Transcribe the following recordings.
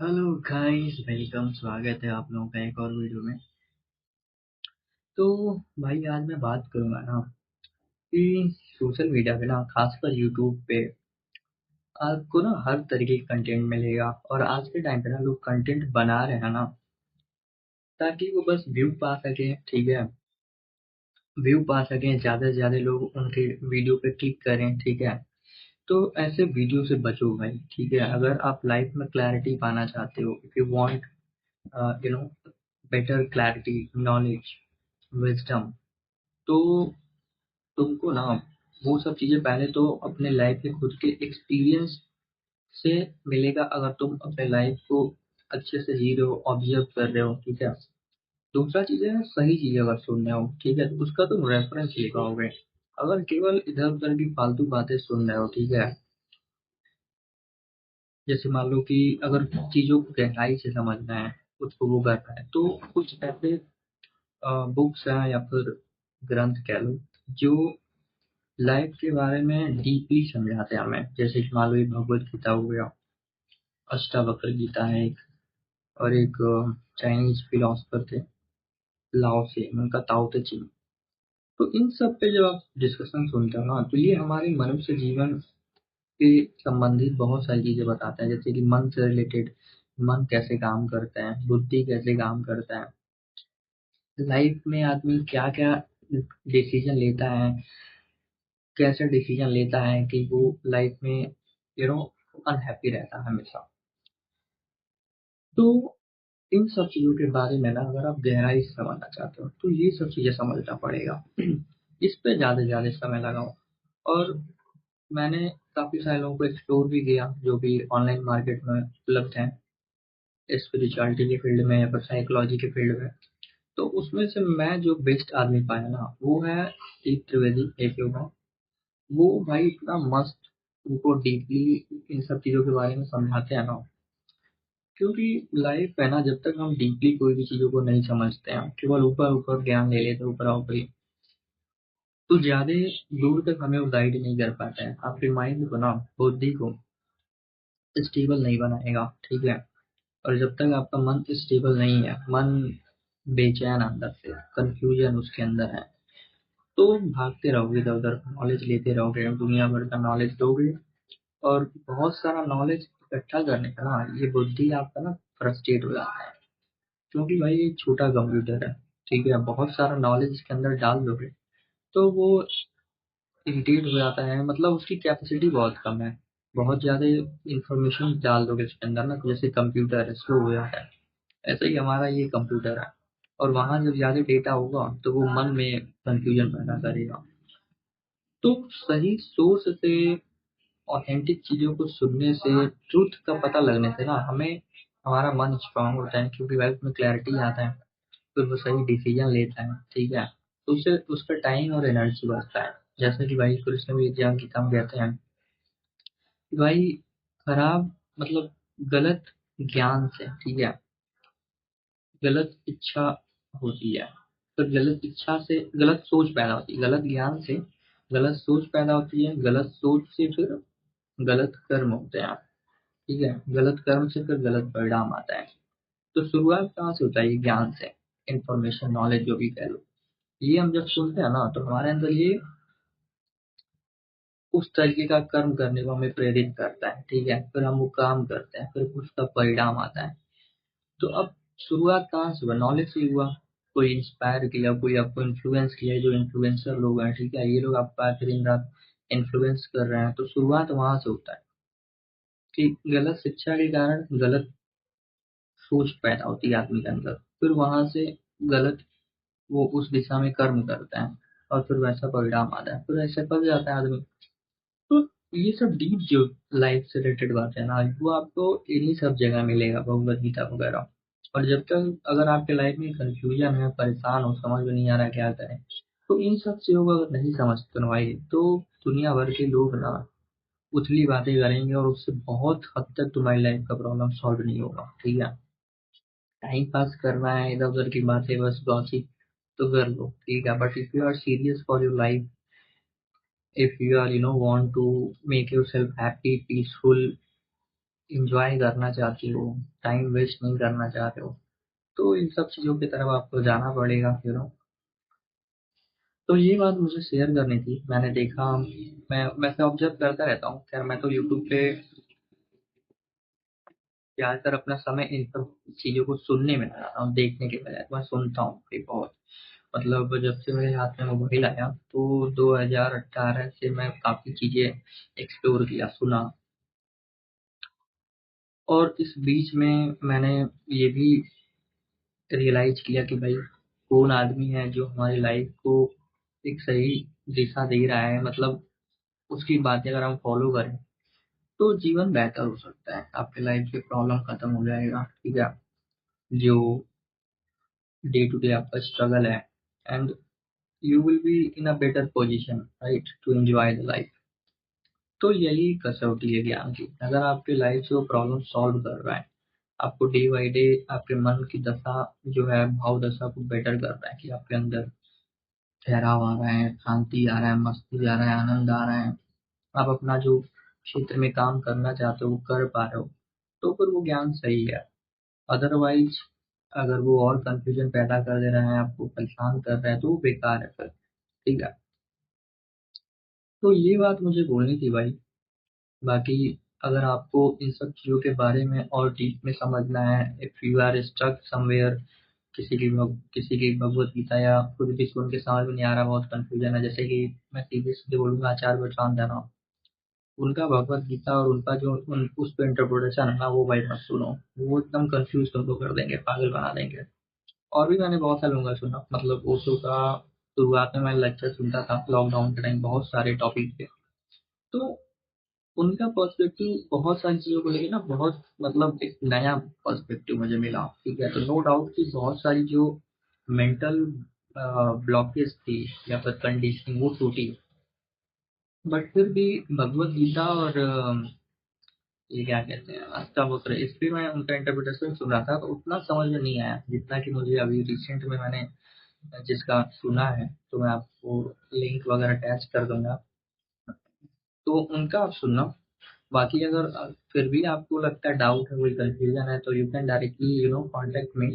Hello guys, welcome. स्वागत है आप लोगों का एक और वीडियो में। तो भाई आज मैं बात करूंगा ना कि सोशल मीडिया पे ना, खासकर यूट्यूब पे आपको ना हर तरीके का कंटेंट मिलेगा। और आज के टाइम पे ना लोग कंटेंट बना रहे हैं ना ताकि वो बस व्यू पा सके। ठीक है, व्यू पा सकें, ज़्यादा से ज़्यादा लोग उनके वीडियो पे क्लिक करें। ठीक है, तो ऐसे वीडियो से बचो भाई। ठीक है, अगर आप लाइफ में क्लैरिटी पाना चाहते हो, if you want you know better clarity, knowledge, wisdom, तो तुमको ना वो सब चीज़ें पहले तो अपने लाइफ के खुद के एक्सपीरियंस से मिलेगा। अगर तुम अपने लाइफ को अच्छे से जी रहे हो, ऑब्जर्व कर रहे हो। ठीक है, दूसरा चीज़ है सही चीज़ अगर सुन रहे हो। ठीक है, तो उसका तुम रेफरेंस ले पाओगे। अगर केवल इधर उधर की फालतू बातें सुन रहे हो, ठीक है, जैसे मान लो कि अगर चीज़ों को गहराई से समझना है, उसको वो करना है, तो कुछ ऐसे बुक्स हैं या फिर ग्रंथ कह लो जो लाइफ के बारे में डीपली समझाते हैं हमें। जैसे कि मान लो ये भगवत गीता हो गया, अष्टावक्र गीता है एक, और एक चाइनीज फिलोसफर थे लाओ से, उनका ताओ ते चिंग। तो इन सब पे जब आप डिस्कशन सुनते हो ना, तो ये हमारे मनुष्य जीवन के संबंधित बहुत सारी चीजें बताते हैं। जैसे कि मन से रिलेटेड, मन कैसे काम करता है, बुद्धि कैसे काम करता है, लाइफ में आदमी क्या क्या डिसीजन लेता है, कैसे डिसीजन लेता है कि वो लाइफ में अनहैप्पी रहता है हमेशा। तो इन सब चीज़ों के बारे में ना अगर आप गहराई से समझना चाहते हो तो ये सब चीज़ें समझना पड़ेगा। इस पे ज़्यादा से ज़्यादा समय लगाओ। और मैंने काफ़ी सारे लोगों को एक्सप्लोर भी किया जो भी ऑनलाइन मार्केट में उपलब्ध हैं, स्पिरिचुअलिटी के फील्ड में या फिर साइकोलॉजी के फील्ड में। तो उसमें से मैं जो बेस्ट आदमी पाया ना, वो है दीप त्रिवेदी, एक योगा। वो भाई इतना मस्त उनको डीपली इन सब चीज़ों के बारे में समझाते हैं ना। क्योंकि लाइफ है ना, जब तक हम डीपली कोई भी चीज़ों को नहीं समझते हैं, केवल ऊपर ऊपर ज्ञान ले लेते हैं, ऊपर ऊपरी, तो ज़्यादा दूर तक हमें वो गाइड नहीं कर पाता है। आपके माइंड को ना, बुद्धि को स्टेबल नहीं बनाएगा। ठीक है, और जब तक आपका मन स्टेबल नहीं है, मन बेचैन अंदर से, कंफ्यूजन उसके अंदर है, तो भागते रहोगे इधर उधर, नॉलेज लेते रहोगे, दुनिया भर का नॉलेज लोगे। और बहुत सारा नॉलेज इकट्ठा करने का ना, ये बुद्धि आपका ना फ्रस्ट्रेट हो जाता है। क्योंकि भाई ये छोटा कंप्यूटर है। ठीक है, बहुत सारा नॉलेज इसके अंदर डाल दोगे तो वो इरिटेट हो जाता है, मतलब उसकी कैपेसिटी बहुत कम है। बहुत ज्यादा इंफॉर्मेशन डाल दोगे इसके अंदर ना, तो जैसे कंप्यूटर है, स्लो हो जाता है, ऐसा ही हमारा ये कंप्यूटर है। और वहां जब ज्यादा डेटा होगा तो वो मन में कंफ्यूजन पैदा करेगा। तो सही सोर्स से, ऑथेंटिक चीजों को सुनने से, ट्रूथ का पता लगने से ना हमें, हमारा मन स्ट्रांग होता है, क्योंकि लाइफ में क्लैरिटी आता है, फिर वो सही डिसीजन लेता है। ठीक है, तो उससे उसका टाइम और एनर्जी बचता है। जैसे कि भाई कृष्ण भी ज्ञान गीता में कहते हैं कि भाई खराब, मतलब गलत ज्ञान से, ठीक है, गलत इच्छा होती है, तो गलत इच्छा से गलत सोच पैदा होती है, गलत ज्ञान से गलत सोच पैदा होती है, गलत सोच से फिर गलत कर्म होते हैं। ठीक है, गलत कर्म से फिर गलत परिणाम आता है। तो शुरुआत कहाँ से होता है? ये ज्ञान से, इंफॉर्मेशन, नॉलेज जो भी कह लो। ये हम जब सुनते हैं ना, तो हमारे अंदर ये उस तरीके का कर्म करने को हमें प्रेरित करता है। ठीक है, फिर हम वो काम करते हैं, फिर उसका परिणाम आता है। तो अब शुरुआत कहाँ से हुआ? नॉलेज से हुआ। कोई इंस्पायर किया, कोई आपको इन्फ्लुएंस किया, जो इन्फ्लुएंसर लोग हैं, ठीक है, ये लोग आपको आखिर दिन रात इन्फ्लुएंस कर रहे हैं, तो शुरुआत वहां से होता है कि गलत शिक्षा के कारण गलत सोच पैदा होती है आदमी के अंदर, फिर वहां से गलत वो उस दिशा में कर्म करता है, और फिर वैसा परिणाम आता है, फिर ऐसे फंस जाता है आदमी। तो ये सब डीप जो लाइफ से रिलेटेड बात है ना, वो आपको इन्हीं सब जगह मिलेगा, भगवत गीता वगैरह। और जब तक अगर आपके लाइफ में कंफ्यूजन है, परेशान हो, समझ में नहीं आ रहा क्या करें, तो इन सब चीजों को अगर नहीं समझते ना भाई, तो दुनिया भर के लोग ना उथली बातें करेंगे, और उससे बहुत हद तक तुम्हारी लाइफ का प्रॉब्लम सॉल्व नहीं होगा। ठीक है, टाइम पास करना है, इधर उधर की बातें बस गॉसिप तो कर लो, ठीक है, but if you are serious for your life, if you are want to make yourself happy, peaceful, enjoy करना चाहते हो, टाइम वेस्ट नहीं करना चाहते हो, तो इन सब चीज़ों की तरफ आपको जाना पड़ेगा, तो ये बात मुझे शेयर करनी थी। मैंने देखा, मैं वैसे ऑब्जर्व करता रहता हूँ। खैर मैं तो यूट्यूब पे ज़्यादातर अपना समय इन सब चीज़ों को सुनने में लगाता हूँ, देखने के बजाय तो मैं सुनता हूँ भाई बहुत। मतलब जब से मेरे हाथ में मोबाइल आया तो 2018 से मैं काफ़ी चीज़ें एक्सप्लोर किया, सुना। और इस बीच में मैंने ये भी रियलाइज किया कि भाई कौन आदमी है जो हमारी लाइफ को एक सही दिशा दे रहा है, मतलब उसकी बातें अगर हम फॉलो करें तो जीवन बेहतर हो सकता है, आपकी लाइफ की प्रॉब्लम खत्म हो जाएगा, ठीक है। जो डे टू डे आपका स्ट्रगल है, and you will be in a better position, right, to enjoy the life. तो यही कसौटी है ज्ञान की। अगर आपकी लाइफ से वो प्रॉब्लम सॉल्व कर रहा है, आपको डे बाई डे आपके मन की दशा जो है, भाव दशा को बेटर कर रहा है कि आपके अंदर ठहराव आ रहा है, शांति आ रहा है, मस्ती आ रहा है, आनंद आ रहा है, आप अपना जो क्षेत्र में काम करना चाहते हो वो कर पा रहे हो, तो फिर वो ज्ञान सही है। अदरवाइज अगर वो और कंफ्यूजन पैदा कर दे रहा है, आपको परेशान कर रहा है, तो वो बेकार है फिर, ठीक है। तो ये बात मुझे बोलनी थी भाई। बाकी अगर आपको इन सब चीज़ों के बारे में और डीप में समझना है, if you are stuck somewhere, किसी की भगवत गीता या कुछ भी सुन के समझ में नहीं आ रहा, बहुत कंफ्यूजन है, जैसे कि मैं सीधे सीधे बोलूंगा आचार्य बलराम देना, उनका भगवत गीता और उनका जो उस पे इंटरप्रिटेशन है ना, वो भाई मत सुनो। वो एकदम कंफ्यूज तुमको कर देंगे, पागल बना देंगे। और भी मैंने बहुत सारे लोगों का सुना, मतलब ओशो का शुरुआत में मैं लेक्चर सुनता था लॉकडाउन के टाइम, बहुत सारे टॉपिक पे। तो उनका पर्सपेक्टिव बहुत सारी चीज़ों को लेके ना, बहुत मतलब एक नया पर्सपेक्टिव मुझे मिला, ठीक है। तो नो डाउट कि बहुत सारी जो मेंटल ब्लॉकेज थी या फिर कंडीशनिंग वो टूटी, बट फिर भी भगवत गीता और ये क्या कहते हैं अष्टावक्र, इस पे मैं उनका इंटरप्रिटेशन सुन रहा था तो उतना समझ में नहीं आया जितना कि मुझे अभी रिसेंट में मैंने जिसका सुना है। तो मैं आपको लिंक वगैरह अटैच कर दूंगा, तो उनका आप सुनना। बाकी अगर फिर भी आपको लगता है, डाउट है, कोई कंफ्यूजन है, तो you can directly contact me.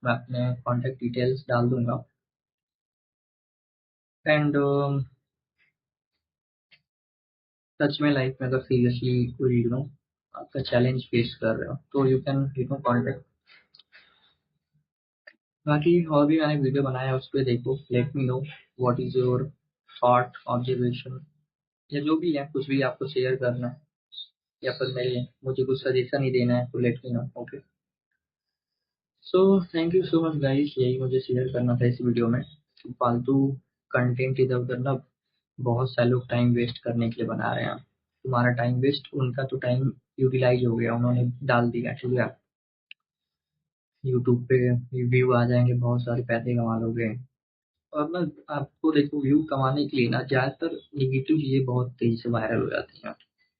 मैं अपने कॉन्टेक्ट डिटेल्स डाल दूंगा। एंड सच में लाइफ में अगर सीरियसली कोई आपका चैलेंज फेस कर रहे हो तो यू कैन कॉन्टेक्ट। बाकी और भी मैंने वीडियो बनाया है, उस पर देखो, let me know what is your thought, observation, या जो भी है, कुछ भी आपको शेयर करना है या फिर मेरे मुझे कुछ सजेशन ही देना है तो let me know, okay. So thank you so much guys, यही मुझे शेयर करना था इस वीडियो में। फालतू कंटेंट इधर उधर ना बहुत सारे लोग टाइम वेस्ट करने के लिए बना रहे हैं। तुम्हारा टाइम वेस्ट, उनका तो टाइम यूटिलाइज हो गया, उन्होंने डाल दिया, ठीक है। यूट्यूब पे व्यू आ जाएंगे, बहुत सारे पैसे कमा लोगे। और ना आपको देखो, व्यू कमाने के लिए ना ज़्यादातर नेगेटिव चीज़ें बहुत तेज़ी से वायरल हो जाती हैं,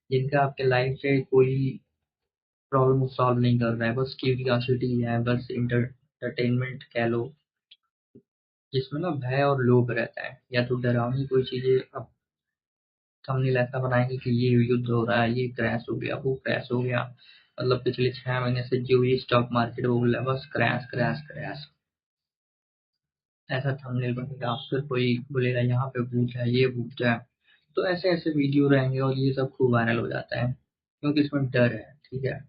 जिनका आपके लाइफ से कोई प्रॉब्लम सॉल्व नहीं कर रहा है, बस क्यूरियोसिटी है, बस इंटरटेनमेंट कह लो, जिसमें ना भय और लोभ रहता है, या तो डरावनी कोई चीज़ें अब थंबनेल ऐसा बनाएंगे कि ये युद्ध हो रहा है, ये क्रैश हो गया, वो क्रैश हो गया, मतलब पिछले 6 महीने से जो ये स्टॉक मार्केट वो बोल रहा है बस क्रैश क्रैश क्रैश, ऐसा थंबनेल बनेगा। फिर कोई बोलेगा यहाँ पे भूत है, ये भूत है, तो ऐसे ऐसे वीडियो रहेंगे और ये सब खूब वायरल हो जाता है, क्योंकि इसमें डर है, ठीक है।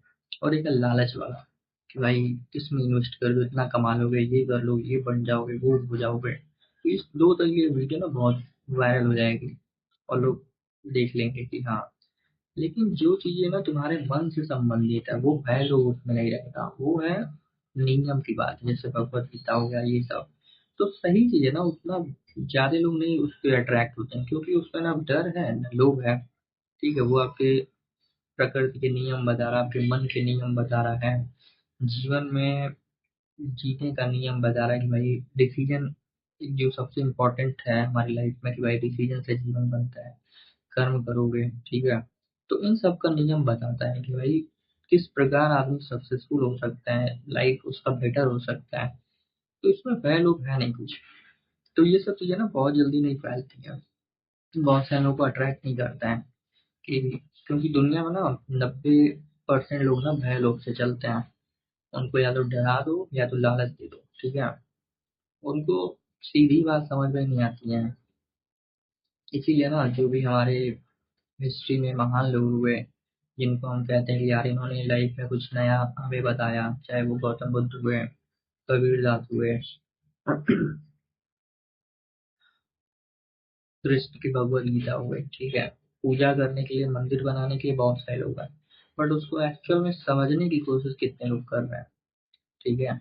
और एक है लालच वाला कि भाई इसमें इन्वेस्ट कर दो, इतना कमा लोगे, ये कर लो, ये बन जाओगे, वो हो जाओगे। तो इस दो तरीके की वीडियो ना बहुत वायरल हो जाएगी और लोग देख लेंगे कि हाँ। लेकिन जो चीजें ना तुम्हारे मन से संबंधित है, वो भय लोग उसमें नहीं रहेगा, वो है नियम की बात, जैसे भगवत गीता हो गया, ये सब तो सही चीज है ना, उतना ज्यादा लोग नहीं उस पर अट्रैक्ट होते हैं, क्योंकि उसका ना डर है ना लोभ है, ठीक है। वो आपके प्रकृति के नियम बता रहा है, आपके मन के नियम बता रहा है, जीवन में जीने का नियम बता रहा है कि भाई डिसीजन जो सबसे इम्पोर्टेंट है हमारी लाइफ में, कि भाई डिसीजन से जीवन बनता है, कर्म करोगे, ठीक है। तो इन सब का नियम बताता है कि भाई किस प्रकार आदमी सक्सेसफुल हो सकता है, लाइफ उसका बेटर हो सकता है। तो इसमें भय लोग है नहीं कुछ। तो ये सब चीजें ना बहुत जल्दी नहीं फैलती हैं, बहुत से लोगों को अट्रैक्ट नहीं करता है कि, क्योंकि दुनिया में ना 90 90% लोग ना भय लोग से चलते हैं। उनको या तो डरा दो या तो लालच दे दो, ठीक है। उनको सीधी बात समझ में नहीं आती है। इसीलिए ना जो भी हमारे हिस्ट्री में महान लोग हुए, जिनको हम कहते हैं कि यार इन्होंने लाइफ में कुछ नया हमें बताया, चाहे वो गौतम बुद्ध हुए, कबीरदास हुए, कृष्ण की भगवद गीता हुए, ठीक है। पूजा करने के लिए, मंदिर बनाने के लिए बहुत सारे लोग हैं, बट उसको एक्चुअल में समझने की कोशिश कितने लोग कर रहे हैं, ठीक है।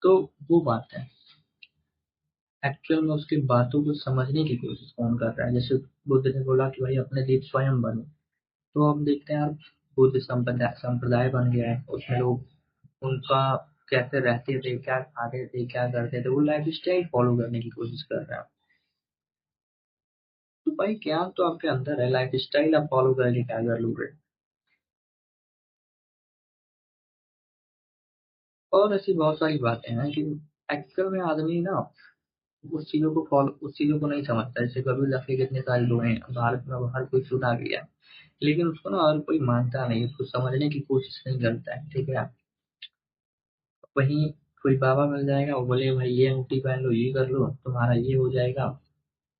तो वो बात है, एक्चुअल में उसकी बातों को समझने की कोशिश कौन कर रहा है। जैसे बुद्ध ने बोला कि भाई अपने लिए स्वयं बनो, तो हम देखते हैं यार बुद्ध संप्रदाय संप्रदाय बन गया है, उसमें लोग उनका कैसे रहते थे, क्या खाते थे, क्या करते थे, वो लाइफ स्टाइल फॉलो करने की कोशिश कर रहे हैं। तो भाई ज्ञान तो आपके अंदर है, लाइफ स्टाइल आप फॉलो करके क्या कर लोगे। और ऐसी बहुत सारी बातें हैं कि एक्चुअल में आदमी ना उस चीजों को नहीं समझता। जैसे कबीरदास के कितने सारे लोग हैं भारत में, हर कोई सुना गया है, लेकिन उसको ना हर कोई मानता नहीं, उसको समझने की कोशिश नहीं करता है, ठीक है। वहीं कोई बाबा मिल जाएगा, वो बोले भाई ये अंगूठी पहन लो, ये कर लो, तुम्हारा ये हो जाएगा,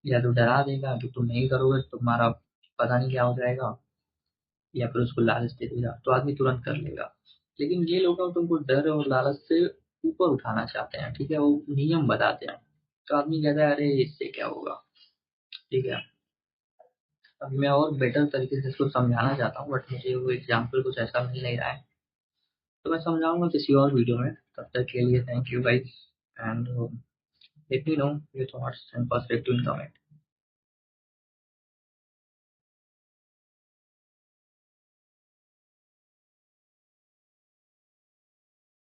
या तो डरा देगा कि तुम नहीं करोगे तो तुम्हारा पता नहीं क्या हो जाएगा, या फिर उसको लालच दे देगा तो आदमी तुरंत कर लेगा। लेकिन ये लोग ना तुमको डर और लालच से ऊपर उठाना चाहते हैं, ठीक है, वो नियम बताते हैं, तो आदमी कहता है अरे इससे क्या होगा, ठीक है। अभी मैं और बेटर तरीके से इसको समझाना चाहता हूँ, बट मुझे वो एग्जाम्पल कुछ ऐसा मिल नहीं रहा है, तो मैं समझाऊंगा किसी और वीडियो में। तब तक के लिए thank you guys, and let me know your thoughts and perspective in comment.